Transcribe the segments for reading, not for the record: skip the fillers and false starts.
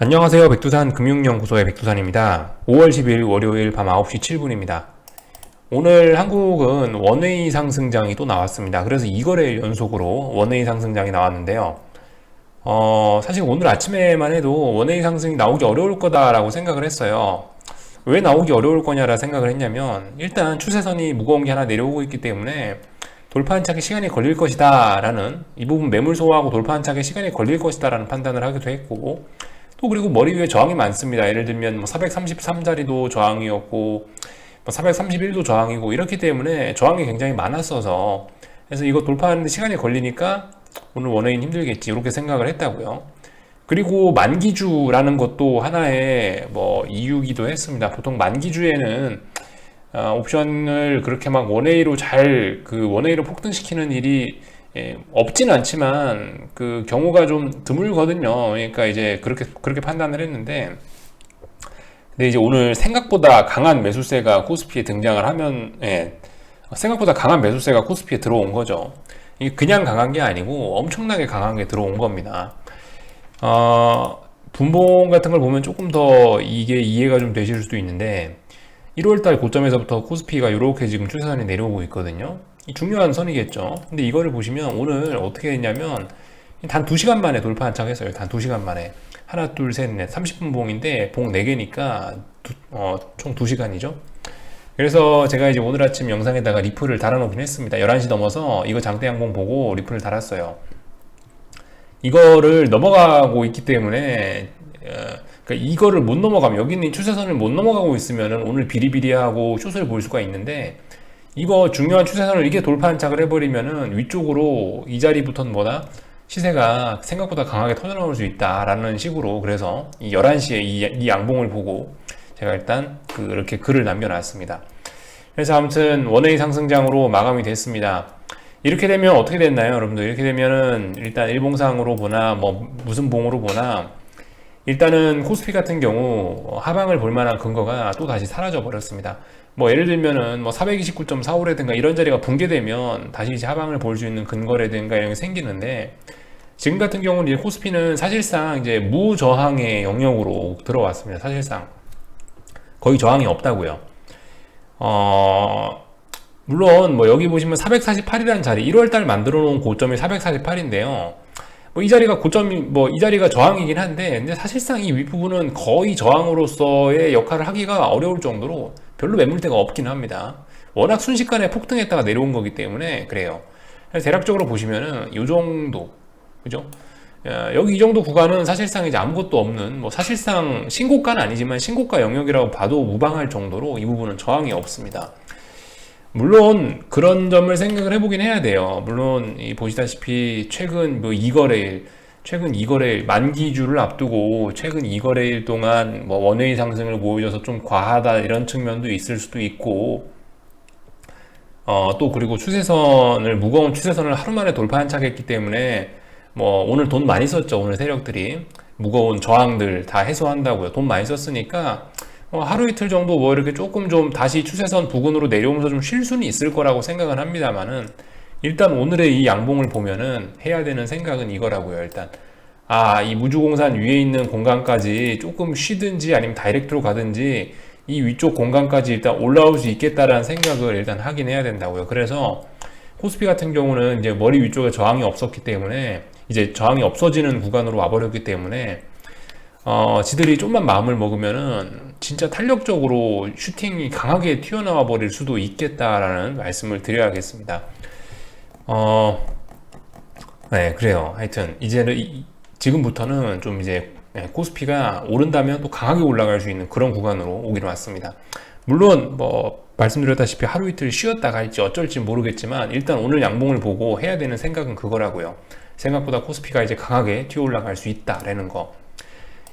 안녕하세요. 백두산 금융연구소의 백두산입니다. 5월 10일 월요일 밤 9시 7분입니다. 오늘 한국은 원웨이 상승장이 또 나왔습니다. 그래서 2거래일 연속으로 원웨이 상승장이 나왔는데요. 사실 오늘 아침에만 해도 원웨이 상승이 나오기 어려울 거다라고 생각을 했어요. 왜 나오기 어려울 거냐라 생각을 했냐면, 일단 추세선이 무거운 게 하나 내려오고 있기 때문에 돌파 안착에 시간이 걸릴 것이다 라는, 이 부분 매물 소화하고 돌파 안착에 시간이 걸릴 것이다 라는 판단을 하기도 했고, 또 그리고 머리 위에 저항이 많습니다. 예를 들면 뭐 433자리도 저항이었고 뭐 431도 저항이고, 이렇기 때문에 저항이 굉장히 많았어서, 그래서 이거 돌파하는데 시간이 걸리니까 오늘 원웨이는 힘들겠지, 이렇게 생각을 했다고요. 그리고 만기주라는 것도 하나의 뭐 이유기도 했습니다. 보통 만기주에는 옵션을 그렇게 막 원웨이로 원웨이로 폭등시키는 일이 없진 않지만 그 경우가 좀 드물거든요. 그러니까 이제 그렇게 판단을 했는데, 근데 이제 오늘 생각보다 강한 매수세가 코스피에 등장을 하면, 생각보다 강한 매수세가 코스피에 들어온 거죠. 이게 그냥 강한 게 아니고 엄청나게 강한 게 들어온 겁니다. 분봉 같은 걸 보면 조금 더 이게 이해가 좀 되실 수도 있는데, 1월달 고점에서부터 코스피가 이렇게 지금 추세선이 내려오고 있거든요. 이 중요한 선이겠죠. 근데 이거를 보시면 오늘 어떻게 했냐면, 단 2시간 만에 돌파 안착했어요. 단 2시간 만에. 하나, 둘, 셋, 넷. 30분 봉인데 봉 4개니까 총 2시간이죠. 그래서 제가 이제 오늘 아침 영상에다가 리플을 달아놓긴 했습니다. 11시 넘어서 이거 장대 양봉 보고 리플을 달았어요. 이거를 넘어가고 있기 때문에, 그러니까 이거를 못 넘어가면, 여기 있는 추세선을 못 넘어가고 있으면은 오늘 비리비리하고 숏을 볼 수가 있는데, 이거 중요한 추세선을 이게 돌파 안착을 해버리면은 위쪽으로 이 자리부터는 시세가 생각보다 강하게 터져나올 수 있다라는 식으로, 그래서 이 11시에 이 양봉을 보고 제가 일단 그렇게 글을 남겨놨습니다. 그래서 아무튼 원웨이 상승장으로 마감이 됐습니다. 이렇게 되면 어떻게 됐나요, 여러분들? 이렇게 되면은 일단 일봉상으로 보나 뭐 무슨 봉으로 보나, 일단은 코스피 같은 경우 하방을 볼 만한 근거가 또 다시 사라져 버렸습니다. 뭐 예를 들면은 뭐 429.45라든가 이런 자리가 붕괴되면 다시 이제 하방을 볼 수 있는 근거라든가 이런 게 생기는데, 지금 같은 경우는 이제 코스피는 사실상 이제 무저항의 영역으로 들어왔습니다. 사실상 거의 저항이 없다고요. 물론 뭐 여기 보시면 448이라는 자리, 1월달 만들어 놓은 고점이 448인데요. 뭐 이 자리가 이 자리가 저항이긴 한데, 근데 사실상 이 윗부분은 거의 저항으로서의 역할을 하기가 어려울 정도로 별로 매물대가 없긴 합니다. 워낙 순식간에 폭등했다가 내려온 거기 때문에 그래요. 그래서 대략적으로 보시면은 이 정도, 그죠? 여기 이 정도 구간은 사실상 이제 아무것도 없는, 뭐 사실상 신고가는 아니지만 신고가 영역이라고 봐도 무방할 정도로 이 부분은 저항이 없습니다. 물론 그런 점을 생각을 해보긴 해야 돼요. 물론 보시다시피 최근 2거래일 만기주를 앞두고 최근 2거래일 동안 뭐 원웨이 상승을 보여줘서 좀 과하다, 이런 측면도 있을 수도 있고, 또 그리고 무거운 추세선을 하루 만에 돌파 안착했기 때문에 뭐 오늘 돈 많이 썼죠. 오늘 세력들이 무거운 저항들 다 해소한다고요. 돈 많이 썼으니까 하루 이틀 정도 뭐 이렇게 조금 좀 다시 추세선 부근으로 내려오면서 좀 쉴 수는 있을 거라고 생각은 합니다만은, 일단 오늘의 이 양봉을 보면은 해야 되는 생각은 이거라고요. 일단 이 무주공산 위에 있는 공간까지 조금 쉬든지 아니면 다이렉트로 가든지 이 위쪽 공간까지 일단 올라올 수 있겠다라는 생각을 일단 하긴 해야 된다고요. 그래서 코스피 같은 경우는 이제 머리 위쪽에 저항이 없었기 때문에, 이제 저항이 없어지는 구간으로 와버렸기 때문에 지들이 좀만 마음을 먹으면은 진짜 탄력적으로 슈팅이 강하게 튀어나와 버릴 수도 있겠다라는 말씀을 드려야겠습니다. 네, 그래요. 하여튼 지금부터는 좀 이제 코스피가 오른다면 또 강하게 올라갈 수 있는 그런 구간으로 오기로 왔습니다. 물론 뭐 말씀드렸다시피 하루 이틀 쉬었다 갈지 어쩔지 모르겠지만, 일단 오늘 양봉을 보고 해야 되는 생각은 그거라고요. 생각보다 코스피가 이제 강하게 튀어 올라갈 수 있다라는 거.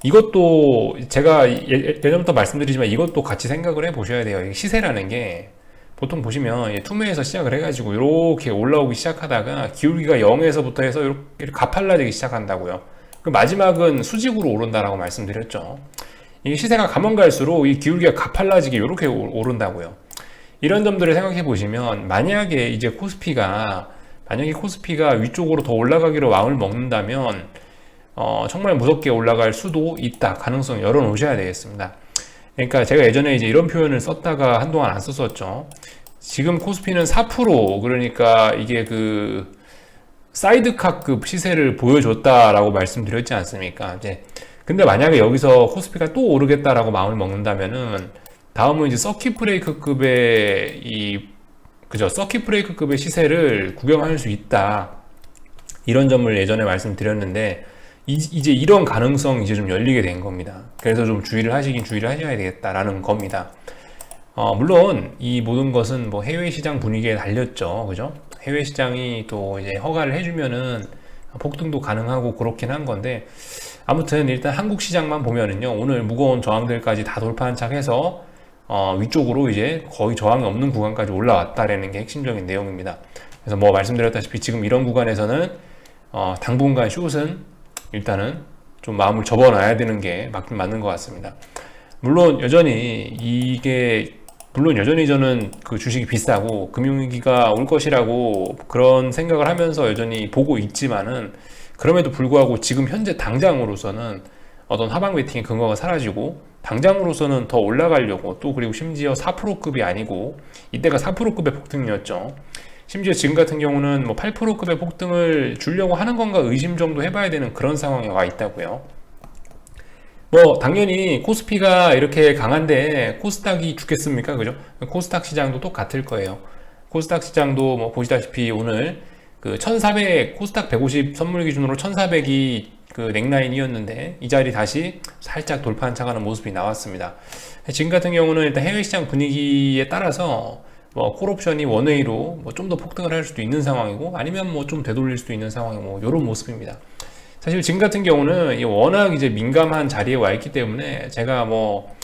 이것도 제가 예전부터 말씀드리지만 이것도 같이 생각을 해 보셔야 돼요. 시세라는 게 보통 보시면 투매에서 시작을 해가지고 이렇게 올라오기 시작하다가 기울기가 0에서부터 해서 이렇게 가팔라지기 시작한다고요. 그 마지막은 수직으로 오른다라고 말씀드렸죠. 이 시세가 가면 갈수록 이 기울기가 가팔라지게 이렇게 오른다고요. 이런 점들을 생각해 보시면, 만약에 코스피가 위쪽으로 더 올라가기로 마음을 먹는다면 정말 무섭게 올라갈 수도 있다. 가능성 열어놓으셔야 되겠습니다. 그러니까 제가 예전에 이제 이런 표현을 썼다가 한동안 안 썼었죠. 지금 코스피는 4%, 그러니까 이게 그 사이드카급 시세를 보여줬다라고 말씀드렸지 않습니까? 이제 근데 만약에 여기서 코스피가 또 오르겠다라고 마음을 먹는다면은 다음은 이제 서킷 브레이크급의 서킷 브레이크급의 시세를 구경할 수 있다. 이런 점을 예전에 말씀드렸는데 이제 이런 가능성 이제 좀 열리게 된 겁니다. 그래서 좀 주의를 하셔야 되겠다라는 겁니다. 물론 이 모든 것은 뭐 해외 시장 분위기에 달렸죠. 그죠? 해외 시장이 또 이제 허가를 해주면은 폭등도 가능하고 그렇긴 한 건데, 아무튼 일단 한국 시장만 보면은요, 오늘 무거운 저항들까지 다 돌파한 착해서 위쪽으로 이제 거의 저항이 없는 구간까지 올라왔다라는 게 핵심적인 내용입니다. 그래서 뭐 말씀드렸다시피 지금 이런 구간에서는 당분간 숏은 일단은 좀 마음을 접어놔야 되는 게 맞긴 맞는 것 같습니다. 물론 여전히 저는 그 주식이 비싸고 금융위기가 올 것이라고 그런 생각을 하면서 여전히 보고 있지만은, 그럼에도 불구하고 지금 현재 당장으로서는 어떤 하방 베팅의 근거가 사라지고 당장으로서는 더 올라가려고, 또 그리고 심지어 4%급이 아니고 이때가 4%급의 폭등이었죠. 심지어 지금 같은 경우는 뭐 8%급의 폭등을 주려고 하는 건가 의심 정도 해봐야 되는 그런 상황에 와 있다고요. 뭐 당연히 코스피가 이렇게 강한데 코스닥이 죽겠습니까? 그죠? 코스닥 시장도 똑같을 거예요. 코스닥 시장도 뭐 보시다시피 오늘 그 1400, 코스닥 150 선물 기준으로 1400이 그 넥라인이었는데 이 자리 다시 살짝 돌파 안착하는 모습이 나왔습니다. 지금 같은 경우는 일단 해외 시장 분위기에 따라서 뭐 콜옵션이 원웨이로 뭐 좀 더 폭등을 할 수도 있는 상황이고, 아니면 뭐 좀 되돌릴 수도 있는 상황이고, 뭐 이런 모습입니다. 사실 지금 같은 경우는 워낙 이제 민감한 자리에 와 있기 때문에 제가 뭐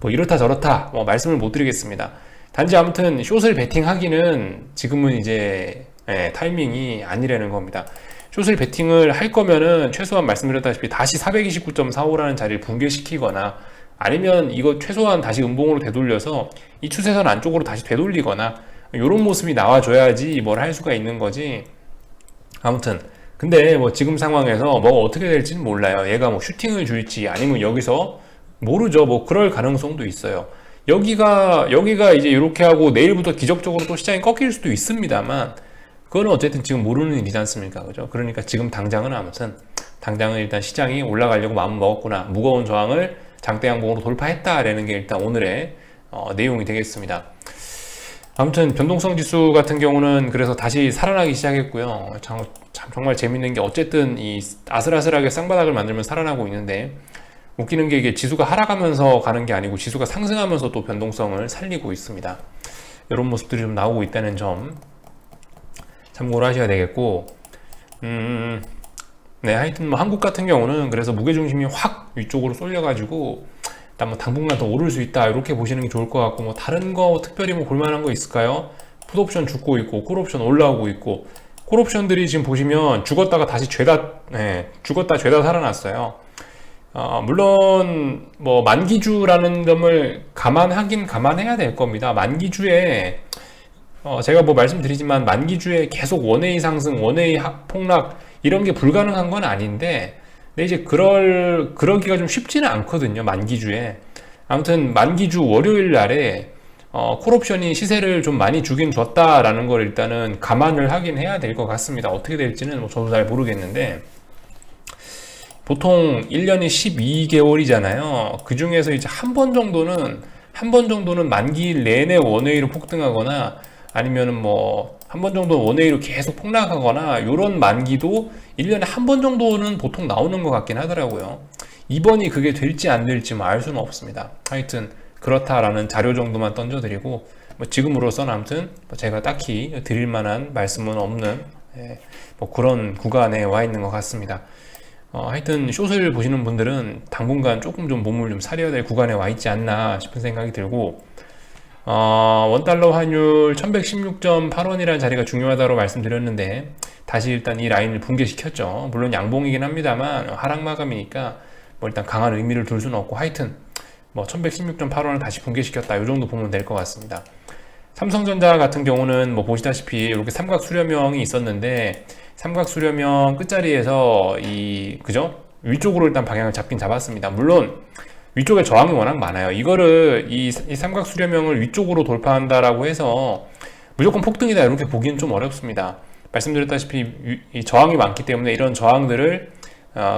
이렇다 저렇다 말씀을 못 드리겠습니다. 단지 아무튼 숏을 베팅하기는 지금은 이제 타이밍이 아니라는 겁니다. 숏을 베팅을 할 거면은 최소한 말씀드렸다시피 다시 429.45라는 자리를 붕괴시키거나, 아니면 이거 최소한 다시 음봉으로 되돌려서 이 추세선 안쪽으로 다시 되돌리거나, 이런 모습이 나와줘야지 뭘 할 수가 있는 거지. 아무튼 근데 뭐 지금 상황에서 뭐가 어떻게 될지는 몰라요. 얘가 뭐 슈팅을 줄지, 아니면 여기서 모르죠. 뭐 그럴 가능성도 있어요. 여기가 이제 이렇게 하고 내일부터 기적적으로 또 시장이 꺾일 수도 있습니다만, 그거는 어쨌든 지금 모르는 일이지 않습니까? 그죠? 그러니까 지금 당장은 일단 시장이 올라가려고 마음 먹었구나, 무거운 저항을 장대 양봉으로 돌파했다라는 게 일단 오늘의 내용이 되겠습니다. 아무튼 변동성 지수 같은 경우는 그래서 다시 살아나기 시작했고요. 참 정말 재밌는 게, 어쨌든 이 아슬아슬하게 쌍바닥을 만들면서 살아나고 있는데, 웃기는 게 이게 지수가 하락하면서 가는 게 아니고 지수가 상승하면서 또 변동성을 살리고 있습니다. 이런 모습들이 좀 나오고 있다는 점 참고를 하셔야 되겠고, 네, 하여튼 뭐 한국 같은 경우는 그래서 무게중심이 확 위쪽으로 쏠려가지고 일단 뭐 당분간 더 오를 수 있다, 이렇게 보시는 게 좋을 것 같고, 뭐 다른 거 특별히 뭐 볼만한 거 있을까요? 풋옵션 죽고 있고 콜옵션 올라오고 있고, 콜옵션들이 지금 보시면 죽었다 죄다 살아났어요. 물론 뭐 만기주라는 점을 감안해야 될 겁니다. 만기주에 제가 뭐 말씀드리지만 만기주에 계속 원웨이 상승, 원웨이 폭락 이런 게 불가능한 건 아닌데, 근데 이제 그러기가 좀 쉽지는 않거든요, 만기주에. 아무튼 만기주 월요일 날에 콜옵션이 시세를 좀 많이 주긴 줬다라는 걸 일단은 감안을 하긴 해야 될 것 같습니다. 어떻게 될지는 뭐 저도 잘 모르겠는데, 보통 1년이 12개월이잖아요. 그 중에서 이제 한 번 정도는 만기일 내내 원웨이로 폭등하거나, 아니면은 뭐 한 번 정도 원웨이로 계속 폭락하거나, 요런 만기도 1년에 한 번 정도는 보통 나오는 것 같긴 하더라고요. 이번이 그게 될지 안 될지 뭐 알 수는 없습니다. 하여튼 그렇다라는 자료 정도만 던져드리고, 뭐 지금으로서는 아무튼 제가 딱히 드릴 만한 말씀은 없는 뭐 그런 구간에 와 있는 것 같습니다. 하여튼 숏을 보시는 분들은 당분간 조금 좀 몸을 좀 사려야 될 구간에 와 있지 않나 싶은 생각이 들고, 원달러 환율 1116.8원이라는 자리가 중요하다고 말씀드렸는데, 다시 일단 이 라인을 붕괴시켰죠. 물론 양봉이긴 합니다만 하락 마감이니까 뭐 일단 강한 의미를 둘 수는 없고, 하여튼 뭐 1116.8원을 다시 붕괴시켰다, 이 정도 보면 될 것 같습니다. 삼성전자 같은 경우는 뭐 보시다시피 이렇게 삼각 수렴형이 있었는데 삼각 수렴형 끝자리에서 그죠? 위쪽으로 일단 방향을 잡긴 잡았습니다. 물론 위쪽에 저항이 워낙 많아요. 이거를 이 삼각 수렴형을 위쪽으로 돌파한다라고 해서 무조건 폭등이다 이렇게 보기는 좀 어렵습니다. 말씀드렸다시피 이 저항이 많기 때문에 이런 저항들을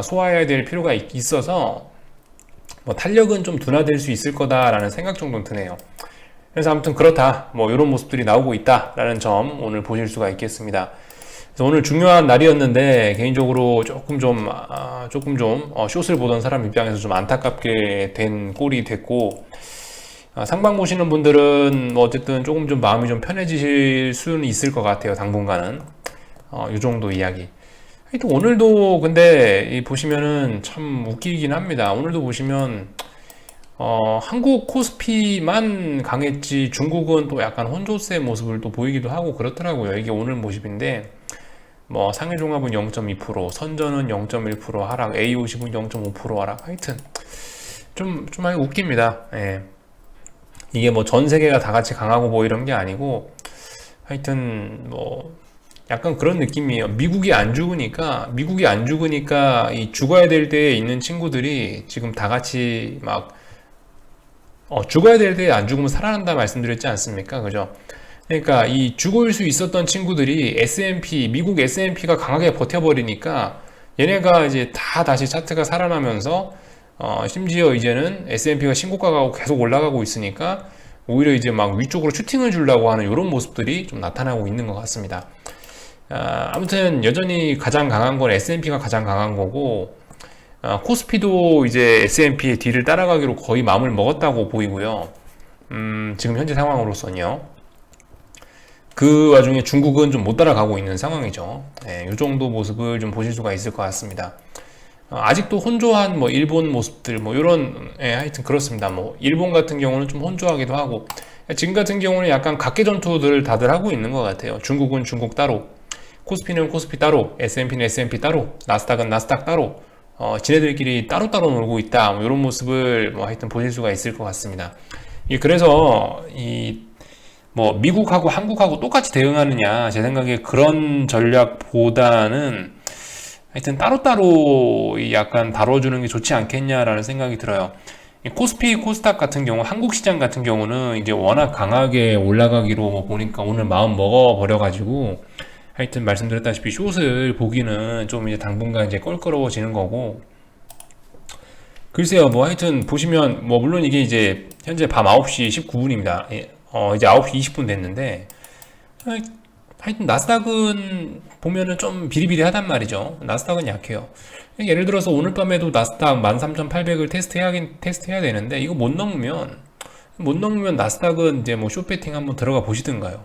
소화해야 될 필요가 있어서 뭐 탄력은 좀 둔화될 수 있을 거다라는 생각 정도는 드네요. 그래서 아무튼 그렇다, 뭐 이런 모습들이 나오고 있다라는 점 오늘 보실 수가 있겠습니다. 그래서 오늘 중요한 날이었는데 개인적으로 조금 좀 숏을 보던 사람 입장에서 좀 안타깝게 된 꼴이 됐고, 상방 보시는 분들은 뭐 어쨌든 조금 좀 마음이 좀 편해지실 수는 있을 것 같아요. 당분간은 이 정도 이야기. 하여튼 오늘도 근데 보시면은 참 웃기긴 합니다. 오늘도 보시면 한국 코스피만 강했지 중국은 또 약간 혼조세 모습을 또 보이기도 하고 그렇더라고요. 이게 오늘 모습인데 뭐 상해종합은 0.2%, 선전은 0.1% 하락, A50은 0.5% 하락. 하여튼 좀 웃깁니다. 예. 이게 뭐 전 세계가 다 같이 강하고 뭐 이런 게 아니고 하여튼 뭐 약간 그런 느낌이에요. 미국이 안 죽으니까 이 죽어야 될 때에 있는 친구들이 지금 다 같이 막 죽어야 될 때에 안 죽으면 살아난다 말씀드렸지 않습니까? 그죠? 그러니까 이 죽을 수 있었던 친구들이 미국 S&P가 강하게 버텨버리니까 얘네가 이제 다 다시 차트가 살아나면서 심지어 이제는 S&P가 신고가 가고 계속 올라가고 있으니까 오히려 이제 막 위쪽으로 슈팅을 주려고 하는 이런 모습들이 좀 나타나고 있는 것 같습니다. 아무튼 여전히 가장 강한 건 S&P가 가장 강한 거고, 코스피도 이제 S&P의 뒤를 따라가기로 거의 마음을 먹었다고 보이고요. 지금 현재 상황으로서는요. 그 와중에 중국은 좀 못 따라가고 있는 상황이죠. 이 정도 모습을 좀 보실 수가 있을 것 같습니다. 아직도 혼조한 뭐 일본 모습들 뭐 이런 하여튼 그렇습니다. 뭐 일본 같은 경우는 좀 혼조하기도 하고, 지금 같은 경우는 약간 각계 전투들 다들 하고 있는 것 같아요. 중국은 중국 따로, 코스피는 코스피 따로, S&P는 S&P 따로, 나스닥은 나스닥 따로, 지네들끼리 따로따로 놀고 있다. 뭐 이런 모습을 뭐 하여튼 보실 수가 있을 것 같습니다. 그래서 뭐 미국하고 한국하고 똑같이 대응하느냐, 제 생각에 그런 전략보다는 하여튼 따로따로 약간 다뤄주는 게 좋지 않겠냐라는 생각이 들어요. 코스피, 코스닥 같은 경우, 한국 시장 같은 경우는 이제 워낙 강하게 올라가기로 뭐 보니까 오늘 마음 먹어버려가지고 하여튼 말씀드렸다시피 숏을 보기는 좀 이제 당분간 이제 껄끄러워지는 거고, 글쎄요, 뭐 하여튼 보시면 뭐 물론 이게 이제 현재 밤 9시 19분입니다. 이제 9시 20분 됐는데 하여튼 나스닥은 보면은 좀 비리비리하단 말이죠. 나스닥은 약해요. 예를 들어서 오늘 밤에도 나스닥 13,800을 테스트해야 되는데 이거 못 넘으면 나스닥은 이제 뭐 숏배팅 한번 들어가 보시든가요.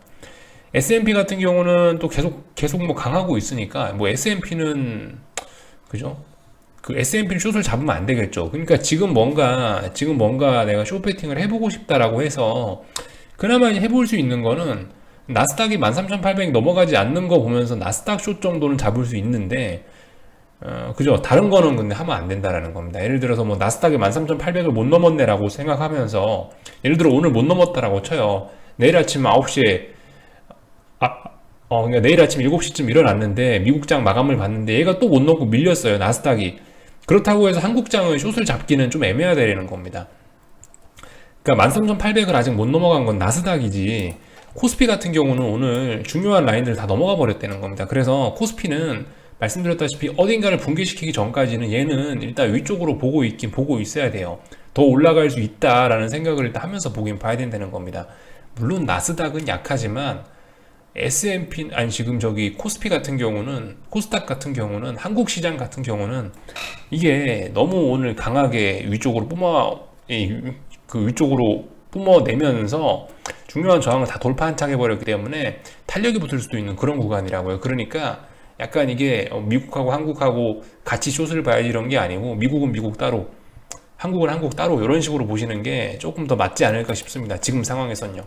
S&P 같은 경우는 또 계속 뭐 강하고 있으니까 뭐 S&P는 그죠? 그 S&P는 숏을 잡으면 안 되겠죠. 그러니까 지금 뭔가 내가 숏 배팅을 해보고 싶다라고 해서 그나마 해볼 수 있는 거는 나스닥이 13,800 넘어가지 않는 거 보면서 나스닥 숏 정도는 잡을 수 있는데, 그죠? 다른 거는 근데 하면 안 된다라는 겁니다. 예를 들어서 뭐 나스닥이 13,800을 못 넘었네라고 생각하면서, 예를 들어 오늘 못 넘었다라고 쳐요. 내일 아침 9시에 그러니까 내일 아침 7시쯤 일어났는데 미국장 마감을 봤는데 얘가 또 못 넘고 밀렸어요. 나스닥이. 그렇다고 해서 한국장은 숏을 잡기는 좀 애매하다는 겁니다. 그러니까 13,800을 아직 못 넘어간 건 나스닥이지, 코스피 같은 경우는 오늘 중요한 라인들을 다 넘어가 버렸다는 겁니다. 그래서 코스피는 말씀드렸다시피 어딘가를 붕괴시키기 전까지는 얘는 일단 위쪽으로 보고 있어야 돼요. 더 올라갈 수 있다라는 생각을 일단 하면서 보긴 봐야 된다는 겁니다. 물론 나스닥은 약하지만 S&P 지금 코스피 같은 경우는, 코스닥 같은 경우는, 한국 시장 같은 경우는 이게 너무 오늘 강하게 위쪽으로 뿜어내면서 중요한 저항을 다 돌파한착해버렸기 때문에 탄력이 붙을 수도 있는 그런 구간이라고요. 그러니까 약간 이게 미국하고 한국하고 같이 숏을 봐야지 이런 게 아니고 미국은 미국 따로, 한국은 한국 따로 이런 식으로 보시는 게 조금 더 맞지 않을까 싶습니다. 지금 상황에선요.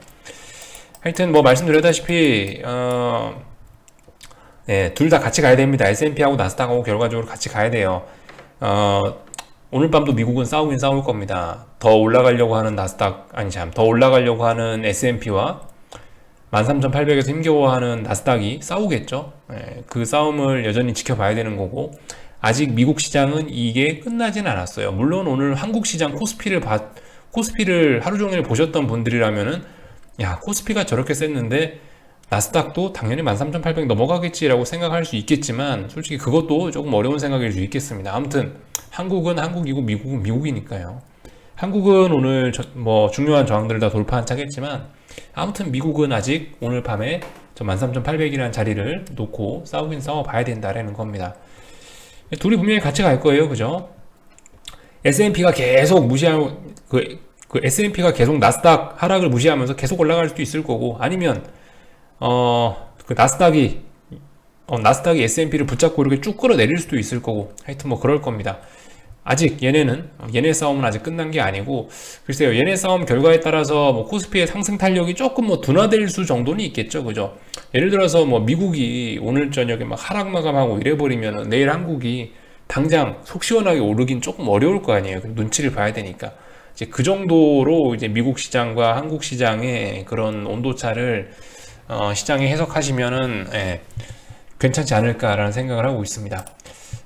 하여튼 뭐 말씀드렸다시피 둘 다 같이 가야 됩니다. S&P하고 나스닥하고 결과적으로 같이 가야 돼요. 오늘 밤도 미국은 싸우긴 싸울 겁니다. 더 올라가려고 하는 더 올라가려고 하는 S&P와 13,800에서 힘겨워하는 나스닥이 싸우겠죠. 예, 그 싸움을 여전히 지켜봐야 되는 거고, 아직 미국 시장은 이게 끝나진 않았어요. 물론 오늘 한국 시장 코스피를 하루 종일 보셨던 분들이라면은, 야, 코스피가 저렇게 셌는데 나스닥도 당연히 13,800 넘어가겠지라고 생각할 수 있겠지만, 솔직히 그것도 조금 어려운 생각일 수 있겠습니다. 아무튼 한국은 한국이고 미국은 미국이니까요. 한국은 오늘 중요한 저항들을 다 돌파한 차겠지만, 아무튼 미국은 아직 오늘 밤에 저 13,800이라는 자리를 놓고 싸우긴 싸워봐야 된다라는 겁니다. 둘이 분명히 같이 갈 거예요, 그죠? S&P가 계속 무시하고 그 S&P가 계속 나스닥 하락을 무시하면서 계속 올라갈 수도 있을 거고, 아니면 그 나스닥이 S&P를 붙잡고 이렇게 쭉 끌어내릴 수도 있을 거고, 하여튼 뭐 그럴 겁니다. 아직 얘네 싸움은 아직 끝난 게 아니고, 글쎄요, 얘네 싸움 결과에 따라서 뭐 코스피의 상승 탄력이 조금 뭐 둔화될 수 정도는 있겠죠, 그죠? 예를 들어서 뭐 미국이 오늘 저녁에 막 하락 마감하고 이래버리면 내일 한국이 당장 속 시원하게 오르긴 조금 어려울 거 아니에요. 눈치를 봐야 되니까. 이제 그 정도로 이제 미국 시장과 한국 시장의 그런 온도차를 시장에 해석하시면은 괜찮지 않을까라는 생각을 하고 있습니다.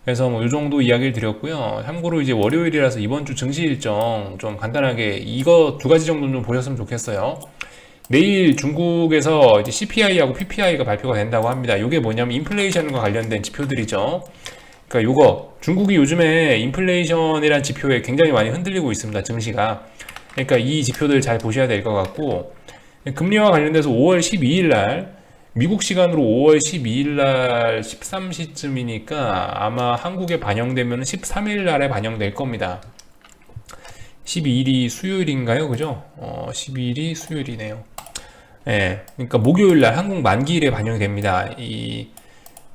그래서 뭐 이 정도 이야기를 드렸고요. 참고로 이제 월요일이라서 이번 주 증시 일정 좀 간단하게 이거 두 가지 정도는 좀 보셨으면 좋겠어요. 내일 중국에서 이제 CPI하고 PPI가 발표가 된다고 합니다. 이게 뭐냐면 인플레이션과 관련된 지표들이죠. 그러니까 요거 중국이 요즘에 인플레이션이란 지표에 굉장히 많이 흔들리고 있습니다. 증시가. 그러니까 이 지표들 잘 보셔야 될 것 같고, 금리와 관련돼서 5월 12일 날 미국 시간으로 5월 12일 날 13시쯤이니까 아마 한국에 반영되면 13일 날에 반영될 겁니다. 12일이 수요일인가요? 그죠? 12일이 수요일이네요. 예. 그러니까 목요일 날 한국 만기일에 반영이 됩니다. 이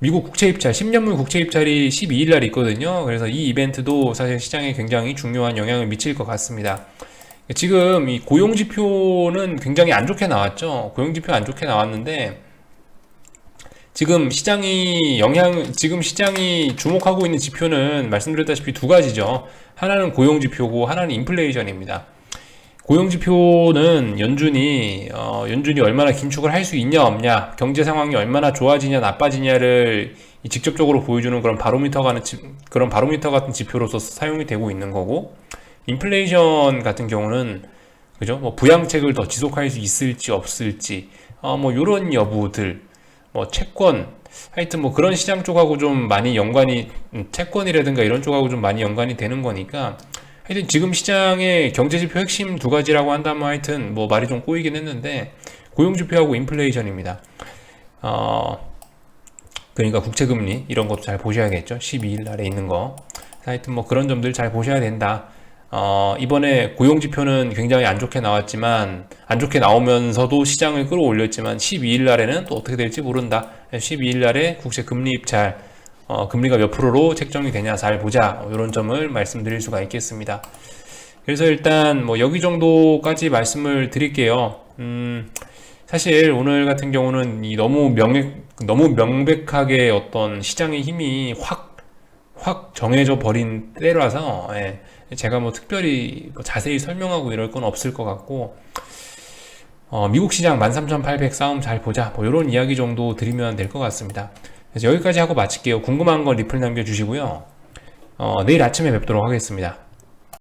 미국 국채 입찰, 10년물 국채 입찰이 12일 날 있거든요. 그래서 이 이벤트도 사실 시장에 굉장히 중요한 영향을 미칠 것 같습니다. 지금 이 고용지표는 굉장히 안 좋게 나왔죠. 고용지표 안 좋게 나왔는데, 지금 시장이 주목하고 있는 지표는 말씀드렸다시피 두 가지죠. 하나는 고용지표고 하나는 인플레이션입니다. 고용지표는 연준이 얼마나 긴축을 할 수 있냐 없냐, 경제 상황이 얼마나 좋아지냐 나빠지냐를 직접적으로 보여주는 그런 바로미터 같은 지표로서 사용이 되고 있는 거고, 인플레이션 같은 경우는 그죠? 뭐 부양책을 더 지속할 수 있을지 없을지, 뭐 요런 여부들, 뭐 채권, 하여튼 뭐 그런 시장 쪽하고 좀 많이 채권이라든가 이런 쪽하고 좀 많이 연관이 되는 거니까, 하여튼 지금 시장의 경제지표 핵심 두 가지라고 한다면 하여튼 뭐 말이 좀 꼬이긴 했는데, 고용지표하고 인플레이션입니다. 그러니까 국채금리 이런 것도 잘 보셔야겠죠. 12일 날에 있는 거. 하여튼 뭐 그런 점들 잘 보셔야 된다. 이번에 고용지표는 굉장히 안 좋게 나왔지만, 안 좋게 나오면서도 시장을 끌어올렸지만 12일 날에는 또 어떻게 될지 모른다. 12일 날에 국채 금리 입찰, 금리가 몇 프로로 책정이 되냐 잘 보자. 이런 점을 말씀드릴 수가 있겠습니다. 그래서 일단 뭐 여기 정도까지 말씀을 드릴게요. 사실 오늘 같은 경우는 너무 명백하게 어떤 시장의 힘이 확 정해져 버린 때라서, 제가 뭐 특별히 자세히 설명하고 이럴 건 없을 것 같고, 미국 시장 13,800 싸움 잘 보자, 뭐 이런 이야기 정도 드리면 될 것 같습니다. 그래서 여기까지 하고 마칠게요. 궁금한 건 리플 남겨주시고요. 내일 아침에 뵙도록 하겠습니다.